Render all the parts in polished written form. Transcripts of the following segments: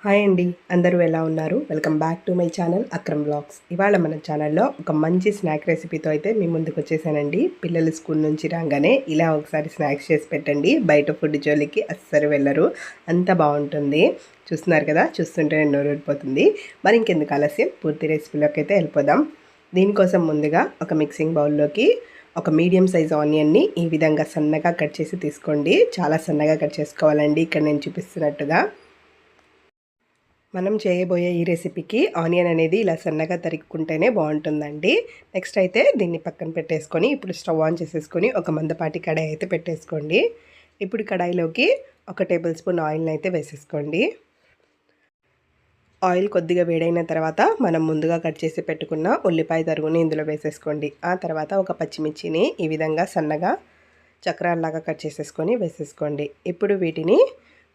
Hi అండి, అందరూ ఎలా ఉన్నారు? Welcome back to my channel Akram blogs. ఇవాళ మన ఛానల్లో ఒక మంచి స్నాక్ రెసిపీతో అయితే మీ ముందుకు వచ్చేసానండి. పిల్లలు స్కూల్ నుంచి రాగానే ఇలా ఒకసారి స్నాక్స్ చేసి పెట్టండి. బయట ఫుడ్ జోలికి అస్సలు వెళ్ళరు, అంత బాగుంటుంది. చూస్తున్నారు కదా, చూస్తుంటే నోరూరిపోతుంది. మరి ఇంకెందుకు ఆలస్యం, పూర్తి రెసిపీలోకి అయితే వెళ్ళిపోదాం. దీనికోసం ముందుగా ఒక మిక్సింగ్ బౌల్లోకి ఒక మీడియం సైజ్ ఆనియన్ని ఈ విధంగా సన్నగా కట్ చేసి తీసుకోండి. చాలా సన్నగా కట్ చేసుకోవాలండి, ఇక్కడ నేను చూపిస్తున్నట్టుగా. మనం చేయబోయే ఈ రెసిపీకి ఆనియన్ అనేది ఇలా సన్నగా తరుక్కుంటేనే బాగుంటుందండి. నెక్స్ట్ అయితే దీన్ని పక్కన పెట్టేసుకొని ఇప్పుడు స్టవ్ ఆన్ చేసేసుకొని ఒక మందపాటి కడాయి అయితే పెట్టేసుకోండి. ఇప్పుడు కడాయిలోకి 1 టేబుల్ స్పూన్ ఆయిల్ని అయితే వేసేసుకోండి. ఆయిల్ కొద్దిగా వేడైన తర్వాత మనం ముందుగా కట్ చేసి పెట్టుకున్న ఉల్లిపాయ తరుగుని ఇందులో వేసేసుకోండి. ఆ తర్వాత ఒక పచ్చిమిర్చిని ఈ విధంగా సన్నగా చక్రాల్లాగా కట్ చేసేసుకొని వేసేసుకోండి. ఇప్పుడు వీటిని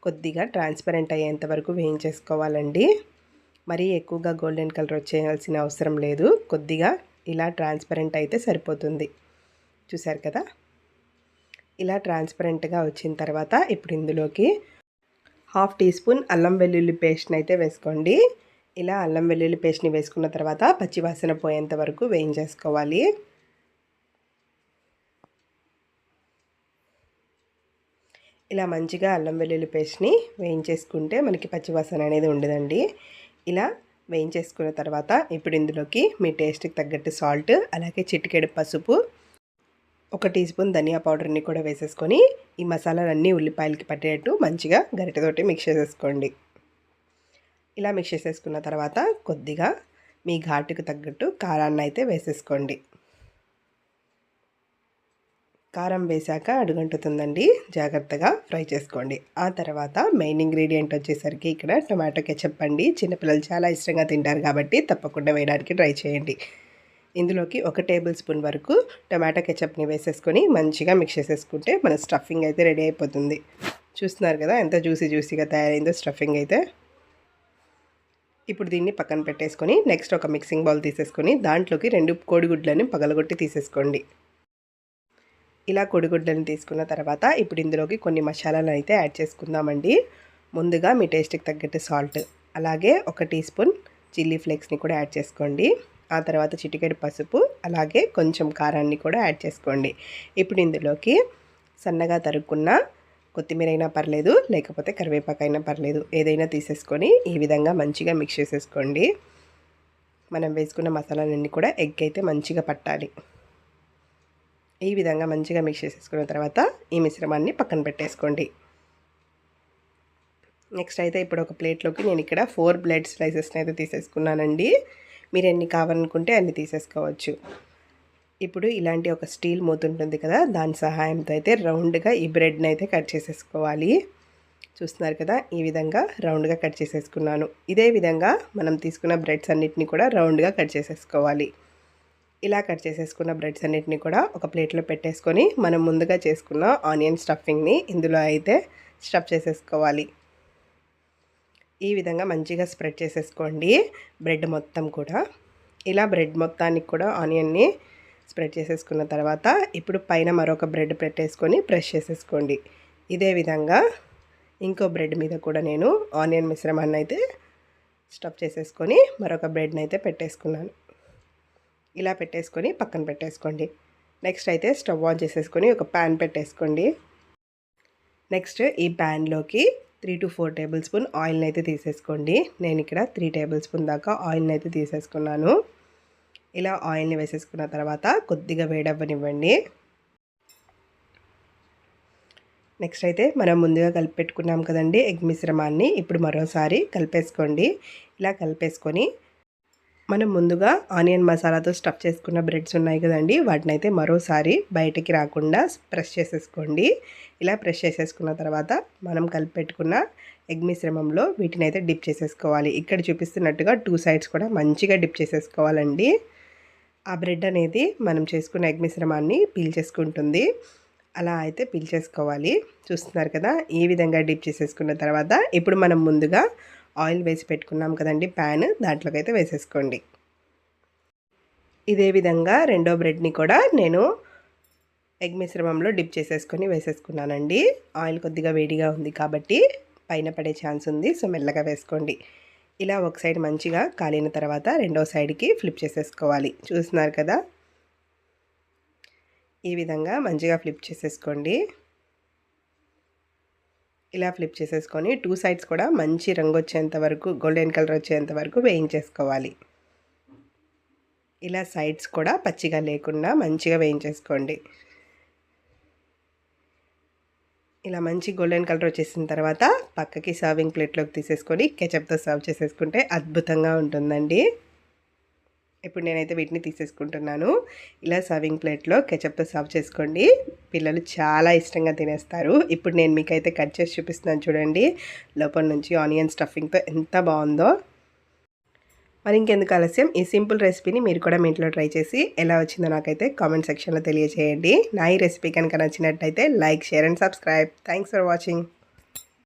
కొద్దిగా ట్రాన్స్పరెంట్ అయ్యేంత వరకు వేయించేసుకోవాలండి. మరీ ఎక్కువగా గోల్డెన్ కలర్ వచ్చేయాల్సిన అవసరం లేదు, కొద్దిగా ఇలా ట్రాన్స్పరెంట్ అయితే సరిపోతుంది. చూసారు కదా, ఇలా ట్రాన్స్పరెంట్గా వచ్చిన తర్వాత ఇప్పుడు ఇందులోకి 1/2 టీ స్పూన్ అల్లం వెల్లుల్లి పేస్ట్ని అయితే వేసుకోండి. ఇలా అల్లం వెల్లుల్లి పేస్ట్ని వేసుకున్న తర్వాత పచ్చివాసన పోయేంత వరకు వేయించేసుకోవాలి. ఇలా మంచిగా అల్లం వెల్లుల్లి పేస్ట్ని వేయించేసుకుంటే మనకి పచ్చివాసన అనేది ఉండదండి. ఇలా వేయించేసుకున్న తర్వాత ఇప్పుడు ఇందులోకి మీ టేస్ట్కి తగ్గట్టు సాల్ట్, అలాగే చిటికెడు పసుపు, 1 టీ స్పూన్ ధనియా పౌడర్ని కూడా వేసేసుకొని ఈ మసాలాలన్నీ ఉల్లిపాయలకి పట్టేటట్టు మంచిగా గరిటెతోటి మిక్స్ చేసేసుకోండి. ఇలా మిక్స్ చేసేసుకున్న తర్వాత కొద్దిగా మీ ఘాటుకు తగ్గట్టు కారాన్ని అయితే వేసేసుకోండి. కారం వేశాక అడుగంటుతుందండి, జాగ్రత్తగా ఫ్రై చేసుకోండి. ఆ తర్వాత మెయిన్ ఇంగ్రీడియంట్ వచ్చేసరికి ఇక్కడ టొమాటో కెచప్ అండి. చిన్నపిల్లలు చాలా ఇష్టంగా తింటారు కాబట్టి తప్పకుండా వేయడానికి ట్రై చేయండి. ఇందులోకి 1 టేబుల్ స్పూన్ వరకు టొమాటో కెచప్ని వేసేసుకొని మంచిగా మిక్స్ చేసేసుకుంటే మన స్టఫింగ్ అయితే రెడీ అయిపోతుంది. చూస్తున్నారు కదా ఎంత జ్యూసీగా తయారైందో స్టఫింగ్ అయితే. ఇప్పుడు దీన్ని పక్కన పెట్టేసుకొని నెక్స్ట్ ఒక మిక్సింగ్ బౌల్ తీసేసుకొని దాంట్లోకి 2 కోడిగుడ్లని పగలగొట్టి తీసేసుకోండి. ఇలా కొడిగుడ్లను తీసుకున్న తర్వాత ఇప్పుడు ఇందులోకి కొన్ని మసాలాలు అయితే యాడ్ చేసుకుందామండి. ముందుగా మీ టేస్ట్కి తగ్గట్టు సాల్ట్, అలాగే 1 టీ స్పూన్ చిల్లీ ఫ్లేక్స్ని కూడా యాడ్ చేసుకోండి. ఆ తర్వాత చిటికెడు పసుపు, అలాగే కొంచెం కారాన్ని కూడా యాడ్ చేసుకోండి. ఇప్పుడు ఇందులోకి సన్నగా తరుక్కున్న కొత్తిమీర అయినా పర్లేదు, లేకపోతే కరివేపాకైనా పర్లేదు, ఏదైనా తీసేసుకొని ఈ విధంగా మంచిగా మిక్స్ చేసేసుకోండి. మనం వేసుకున్న మసాలాలన్నీ కూడా ఎగ్ అయితే మంచిగా పట్టాలి. ఈ విధంగా మంచిగా మిక్స్ చేసేసుకున్న తర్వాత ఈ మిశ్రమాన్ని పక్కన పెట్టేసుకోండి. నెక్స్ట్ అయితే ఇప్పుడు ఒక ప్లేట్లోకి నేను ఇక్కడ 4 బ్రెడ్ స్లైసెస్ని అయితే తీసేసుకున్నానండి. మీరు ఎన్ని కావాలనుకుంటే అన్ని తీసేసుకోవచ్చు. ఇప్పుడు ఇలాంటి ఒక స్టీల్ మూత ఉంటుంది కదా, దాని సహాయంతో అయితే రౌండ్గా ఈ బ్రెడ్ని అయితే కట్ చేసేసుకోవాలి. చూస్తున్నారు కదా, ఈ విధంగా రౌండ్గా కట్ చేసేసుకున్నాను. ఇదే విధంగా మనం తీసుకున్న బ్రెడ్స్ అన్నిటిని కూడా రౌండ్గా కట్ చేసేసుకోవాలి. ఇలా కట్ చేసేసుకున్న బ్రెడ్స్ అన్నిటిని కూడా ఒక ప్లేట్లో పెట్టేసుకొని మనం ముందుగా చేసుకున్న ఆనియన్ స్టఫింగ్ని ఇందులో అయితే స్టఫ్ చేసేసుకోవాలి. ఈ విధంగా మంచిగా స్ప్రెడ్ చేసేసుకోండి బ్రెడ్ మొత్తం కూడా. ఇలా బ్రెడ్ మొత్తానికి కూడా ఆనియన్ని స్ప్రెడ్ చేసేసుకున్న తర్వాత ఇప్పుడు పైన మరొక బ్రెడ్ పెట్టేసుకొని ప్రెస్ చేసేసుకోండి. ఇదే విధంగా ఇంకో బ్రెడ్ మీద కూడా నేను ఆనియన్ మిశ్రమాన్ని అయితే స్టఫ్ చేసేసుకొని మరొక బ్రెడ్ని అయితే పెట్టేసుకున్నాను. ఇలా పెట్టేసుకొని పక్కన పెట్టేసుకోండి. నెక్స్ట్ అయితే స్టవ్ ఆన్ చేసేసుకొని ఒక ప్యాన్ పెట్టేసుకోండి. నెక్స్ట్ ఈ ప్యాన్లోకి 3 to 4 టేబుల్ స్పూన్ ఆయిల్ని అయితే తీసేసుకోండి. నేను ఇక్కడ 3 టేబుల్ స్పూన్ దాకా ఆయిల్ని అయితే తీసేసుకున్నాను. ఇలా ఆయిల్ని వేసేసుకున్న తర్వాత కొద్దిగా వేడవ్వనివ్వండి. నెక్స్ట్ అయితే మనం ముందుగా కలిపి పెట్టుకున్నాం కదండి ఎగ్ మిశ్రమాన్ని, ఇప్పుడు మరోసారి కలిపేసుకోండి. ఇలా కలిపేసుకొని మనం ముందుగా ఆనియన్ మసాలాతో స్టఫ్ చేసుకున్న బ్రెడ్స్ ఉన్నాయి కదండి, వాటిని అయితే మరోసారి బయటికి రాకుండా ప్రెస్ చేసేసుకోండి. ఇలా ప్రెస్ చేసేసుకున్న తర్వాత మనం కలిపి పెట్టుకున్న ఎగ్ మిశ్రమంలో వీటిని అయితే డిప్ చేసేసుకోవాలి. ఇక్కడ చూపిస్తున్నట్టుగా 2 సైడ్స్ కూడా మంచిగా డిప్ చేసేసుకోవాలండి. ఆ బ్రెడ్ అనేది మనం చేసుకున్న ఎగ్ మిశ్రమాన్ని పీల్చేసుకుంటుంది. అలా అయితే పీల్చేసుకోవాలి. చూస్తున్నారు కదా, ఈ విధంగా డిప్ చేసేసుకున్న తర్వాత ఇప్పుడు మనం ముందుగా ఆయిల్ వేసి పెట్టుకున్నాం కదండి ప్యాన్, దాంట్లోకి అయితే వేసేసుకోండి. ఇదే విధంగా రెండో బ్రెడ్ని కూడా నేను ఎగ్ మిశ్రమంలో డిప్ చేసేసుకొని వేసేసుకున్నానండి. ఆయిల్ కొద్దిగా వేడిగా ఉంది కాబట్టి పైన పడే ఛాన్స్ ఉంది. సో మెల్లగా వేసుకోండి. ఇలా ఒక సైడ్ మంచిగా కాలిన తర్వాత రెండో సైడ్కి ఫ్లిప్ చేసేసుకోవాలి. చూస్తున్నారు కదా, ఈ విధంగా మంచిగా ఫ్లిప్ చేసేసుకోండి. ఇలా ఫ్లిప్ చేసేసుకొని 2 సైడ్స్ కూడా మంచి రంగు వచ్చేంత వరకు, గోల్డెన్ కలర్ వచ్చేంత వరకు వేయించేసుకోవాలి. ఇలా సైడ్స్ కూడా పచ్చిగా లేకుండా మంచిగా వేయించేసుకోండి. ఇలా మంచి గోల్డెన్ కలర్ వచ్చేసిన తర్వాత పక్కకి సర్వింగ్ ప్లేట్లోకి తీసేసుకొని కెచప్తో సర్వ్ చేసేసుకుంటే అద్భుతంగా ఉంటుందండి. ఇప్పుడు నేనైతే వీటిని తీసేసుకుంటున్నాను. ఇలా సర్వింగ్ ప్లేట్లో కెచప్తో సర్వ్ చేసుకోండి. పిల్లలు చాలా ఇష్టంగా తినేస్తారు. ఇప్పుడు నేను మీకైతే కట్ చేసి చూపిస్తున్నాను చూడండి. లోపల నుంచి ఆనియన్ స్టఫింగ్తో ఎంత బాగుందో. మరి ఇంకెందుకు ఆలస్యం, ఈ సింపుల్ రెసిపీని మీరు కూడా మీ ఇంట్లో ట్రై చేసి ఎలా వచ్చిందో నాకైతే కామెంట్ సెక్షన్లో తెలియజేయండి. నా ఈ రెసిపీ కనుక నచ్చినట్టయితే like, share and subscribe. Thanks for watching.